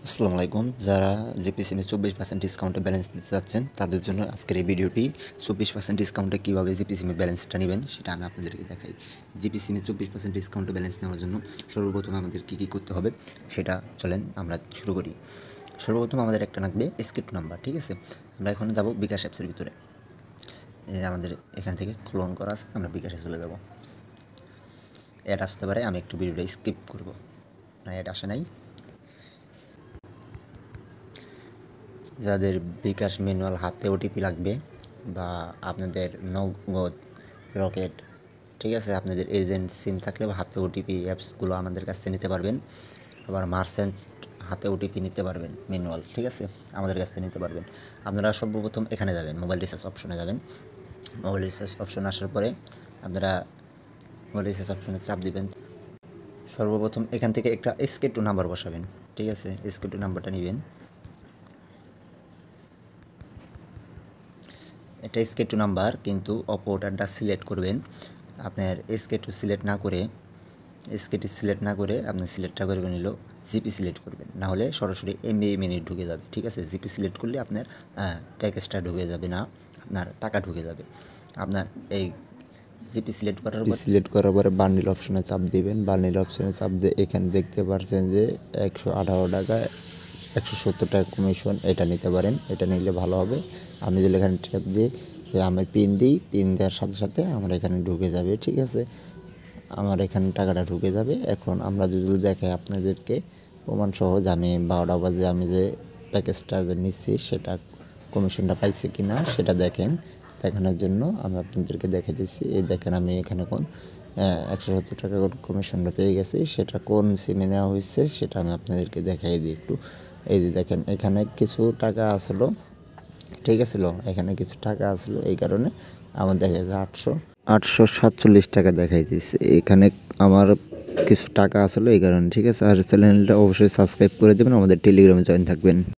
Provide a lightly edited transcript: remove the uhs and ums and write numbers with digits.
আসসালামু আলাইকুম। যারা জিপি সিমে 24% ডিসকাউন্টে ব্যালেন্স নিতে চাচ্ছেন, তাদের জন্য আজকের এই ভিডিওটি। 24% ডিসকাউন্টে কীভাবে জিপি সিমে ব্যালেন্সটা নেবেন, সেটা আমি আপনাদেরকে দেখাই। জিপি সিমে 24% ডিসকাউন্টে ব্যালেন্স নেওয়ার জন্য সর্বপ্রথম আমাদের কী করতে হবে, সেটা চলেন আমরা শুরু করি। সর্বপ্রথম আমাদের একটা লাগবে স্ক্রিপ্ট নাম্বার, ঠিক আছে? আমরা এখন যাব বিকাশ অ্যাপসের ভিতরে। আমাদের এখান থেকে ক্লোন করা আছে, আমরা বিকাশে চলে যাব। অ্যাড আসতে পারে, আমি একটু ভিডিওটা স্কিপ করব। না, অ্যাড আসে নাই। যাদের বিকাশ ম্যানুয়াল হাতে ওটিপি লাগবে, বা আপনাদের নগদ, রকেট, ঠিক আছে, আপনাদের এজেন্ট সিম থাকলে বা হাতে ওটিপি অ্যাপসগুলো আমাদের কাছ থেকে নিতে পারবেন। আবার মার্চেন্ট হাতে ওটিপি নিতে পারবেন ম্যানুয়াল, ঠিক আছে, আমাদের কাছ থেকে নিতে পারবেন। আপনারা সর্বপ্রথম এখানে যাবেন, মোবাইল রিচার্জ অপশনে যাবেন। মোবাইল রিচার্জ অপশন আসার পরে আপনারা মোবাইল রিচার্জ অপশনে চাপ দিবেন। সর্বপ্রথম এখান থেকে একটা SK2 নাম্বার বসাবেন, ঠিক আছে? SK2 নাম্বারটা নেবেন। এটা SK2 নাম্বার, কিন্তু অপারেটরটা সিলেক্ট করবেন। আপনার SK2 সিলেক্ট না করে আপনি সিলেক্টটা করবেন হলো জিপি সিলেক্ট করবেন, না হলে সরাসরি MBA ঢুকে যাবে, ঠিক আছে? জিপি সিলেক্ট করলে আপনার প্যাকেজটা ঢুকে যাবে না, আপনার টাকা ঢুকে যাবে। আপনার এই জিপি সিলেক্ট করার পরে বান্ডিল অপশনে চাপ দিবেন। বান্ডিল অপশনে চাপ দিয়ে এখানে দেখতে পাচ্ছেন যে 118 টাকা 170 টাকা কমিশন, এটা নিতে পারেন। এটা নিলে ভালো হবে। আমি যদি এখানে ট্যাপ দিই, আমি পিন দেওয়ার সাথে সাথে আমার এখানে ঢুকে যাবে, ঠিক আছে? আমার এখানে টাকাটা ঢুকে যাবে। এখন আমরা যদি দেখাই আপনাদেরকে প্রমাণসহ যে আমি 12টা বাজে আমি যে প্যাকেজটা যে নিচ্ছি, সেটা কমিশনটা পাইছি কি না সেটা দেখানোর জন্য আমি আপনাদেরকে দেখে দিচ্ছি। এই দেখেন, আমি এখানে 170 টাকা কমিশনটা পেয়ে গেছি। সেটা কোন সিমে নেওয়া হয়েছে সেটা আমি আপনাদেরকে দেখাই দিই একটু। এই যে দেখেন, এখানে কিছু টাকা আসলো, ঠিক আছিল, এখানে কিছু টাকা আসলো, এই কারণে আমার দেখা যায় 847 টাকা দেখাই দিচ্ছে। এখানে আমার কিছু টাকা আসলো এই কারণে, ঠিক আছে? আর চ্যানেলটা অবশ্যই সাবস্ক্রাইব করে দেবেন, আমাদের টেলিগ্রামে জয়েন থাকবেন।